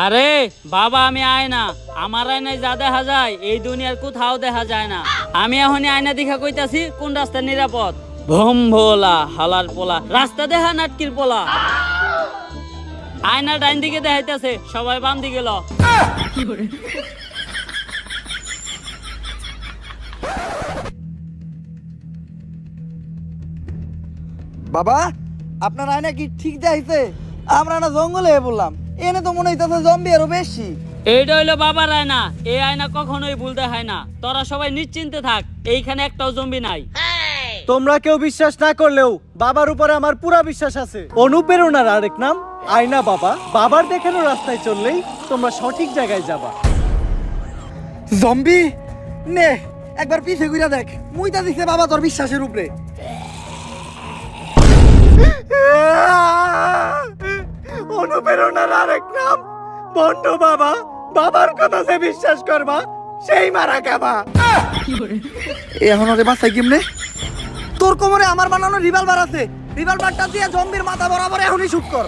আরে বাবা আমি আয়না, আমার আয়নায় যা দেখা যায় এই দুনিয়ার কোথাও দেখা যায় না। আমি এখন আয়না দেখা কইতাছি কোন রাস্তা নিরাপদ। ভোম ভোলা হালার পোলা, রাস্তা দেখা নাটকির পোলা। আয়না ডাইন দিকে দেখাইতেছে, সবাই বাম দিকে ল। বাবা আপনার আয়না কি ঠিক দেখাইছে? আমরা না জঙ্গলে বললাম, এনে তো মনে হইতেছে জম্বি আরো বেশি। এইটা হইলো বাবার আয়না, এই আয়না কখনোই ভুল দেখায় না। তোরা সবাই নিশ্চিন্তে থাক, এইখানে একটাও জম্বি নাই। তোমরা কেউ বিশ্বাস না করলেও বাবার উপরে আমার পুরা বিশ্বাস আছে। অনুপ্রেরণার আরেক নাম আয়না বাবা। বাবার দেখানো রাস্তায় চললেই তোমরা সঠিক জায়গায় যাবা। জম্বি নে একবার পিছে ঘুরে দেখ, মুইতা দিছে বাবা তোর বিশ্বাসের উপরে। অনুপ্রেরণার আরেক নাম বন্ধ বাবা। বাবার কথা যে বিশ্বাস করবা সেই মারা খাবা। এখন ওরে বাসায় কেমনে? তোর কোমরে আমার বানানো রিভলভার আছে, রিভলভারটা দিয়ে জম্বির মাথা বরাবর এখনই শুট কর।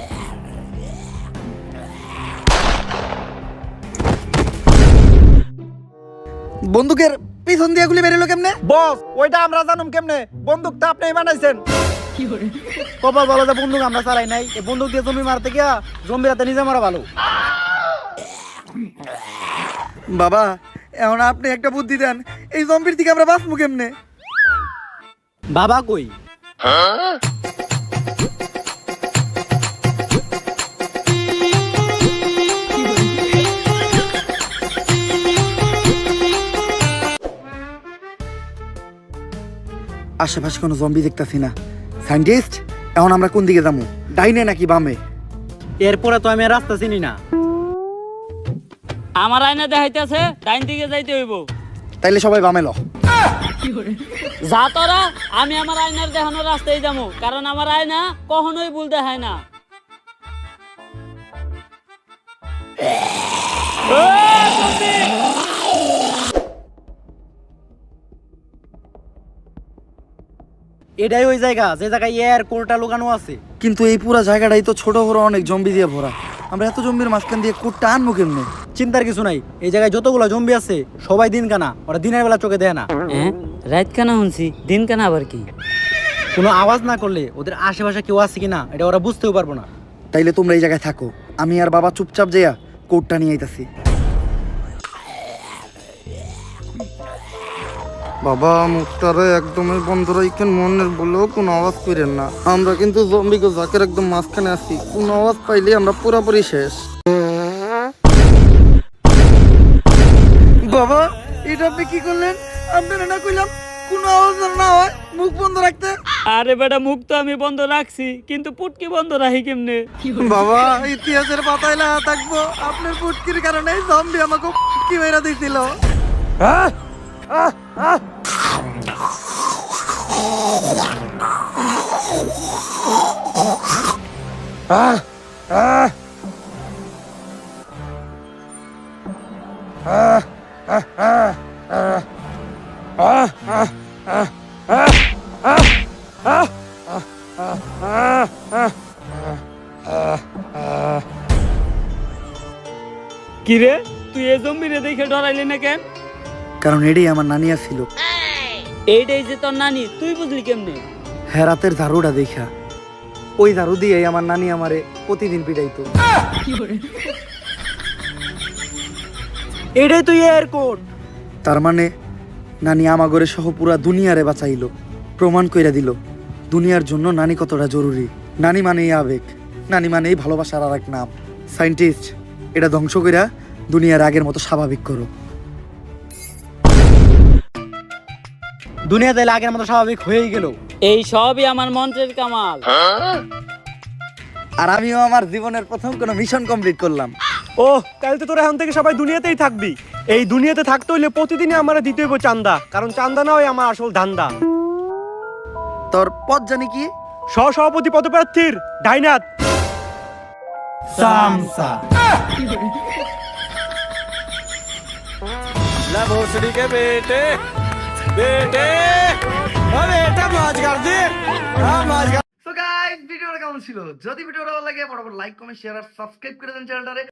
বন্দুকের পিছন দিয়ে গুলি বেরোলো কেমনে? বস ওইটা আমরা জানুম কেমনে? বন্দুকটা আপনি বানাইছেন। কপাল বলো যে বন্দুক আমরা চালাই নাই। এই বন্দুক দিয়ে জমি মারতে গিয়া জম্বি রাতে নিজে মারা ভালো। বাবা এখন আপনি একটা বুদ্ধি দেন, এই জম্বির থেকে আমরা বাঁচবো কেমনে? বাবা কই? আশেপাশে কোনো জম্বি দেখতাছি না। সায়েন্টিস্ট এখন আমরা কোন দিকে যাবো, ডাইনে নাকি বামে? এরপরে তো আমি আর রাস্তা চিনি না। আমার আয়না দেখাইতেছে ডাইন দিকে যাইতে হইব। তাইলে সবাই বামে ল। যা তোরা, আমি আমার আয়নার দেখানো রাস্তায় যাবো, কারণ আমার আয়না কখনোই ভুল দেখায় না। এটাই ওই জায়গা যে জায়গায় এর কোরটা লুকানো আছে। কিন্তু এই পুরো জায়গাটাই তো ছোট বড় অনেক জম্বি দিয়ে ভরা, আমরা এত জম্বির মাঝখান দিয়ে কোটটা আনবো কেমনে? চিন্তার কিছু নাই, এই জায়গায় যতগুলো জম্বি আছে সবাই দিন কানা, ওরা দিনের বেলা চোখে দেয় না। রাত কানা শুনছি, দিন কানা আবার কি? কোনো আওয়াজ না করলে ওদের আশেপাশে কেউ আছে কিনা এটা ওরা বুঝতেও পারবো না। তাইলে তোমরা এই জায়গায় থাকো, আমি আর বাবা চুপচাপ যাইয়া কোটটা নিয়ে আইতাছি। বাবা মুখটারে একদমই বন্ধ রাখেন, মনের বলেও কোনো আওয়াজ করেন না। আমরা কিন্তু জম্বিকে জাকের একদম মাঝখানে আছি, কোনো আওয়াজ পাইলে আমরা পুরোপুরি শেষ। বাবা এটা আপনি কি করলেন? আপনারা না কইলাম কোনো আওয়াজ না হয় মুখ বন্ধ রাখতে? আরে বেটা, মুখ তো আমি বন্ধ রাখছি, কিন্তু পুটকি বন্ধ রাখি কেমনে? বাবা ইতিহাসের পাতায় লেখা থাকবো আপনার পুটকির কারণে জম্বি আমাকে পুটকি মেরা দিছিল। কিরে, তুই এই জম্বিরে দেখে ডরাইলি না কেন? কারণ এটাই আমার নানিয়া ছিল। এইটাই যে তোর নানি, তুই বুঝলি কেমনে? হেরাতের ঝাড়ুটা দেখা, ওই ঝাড়ু দিয়ে আমার নানি আমারে প্রতিদিন পিটাইতো। এটাই তো এর কোড। তার মানে নানি আমাগরে সহ পুরা দুনিয়ারে বাঁচাইলো, প্রমাণ কইরা দিল দুনিয়ার জন্য নানি কতটা জরুরি। নানি মানেই আবেগ, নানি মানেই ভালোবাসার আর এক নাম। সায়েন্টিস্ট এটা ধ্বংস কইরা দুনিয়ার আগের মতো স্বাভাবিক করো। দুনিয়া তাইলে আগের মতো স্বাভাবিক হয়েই গেল। এই সবই আমার মন্ত্রের কামাল। আর আমিও আমার জীবনের প্রথম কোনো মিশন কমপ্লিট করলাম। ও তাহলে তো তোরা এখন থেকে সবাই দুনিয়াতেই থাকবি। এই দুনিয়াতে থাকতে হইলে প্রতিদিনই আমার দিতে হইব চান্দা, কারণ চান্দা না হয় আমার আসল ধান্দা। তোর পদ জানি কি? সহসভাপতি পদপ্রার্থীর ডাইনাত সামসা। লা ভোসড়ি কে বেটে বেটে আরে এটা মাছ গার দে মাছ। সো গাইস ভিডিওটা কেমন ছিল? যদি ভিডিওটা ভালো লাগে ফটাফট লাইক কমেন্ট শেয়ার আর সাবস্ক্রাইব করে দেন চ্যানেলটারে।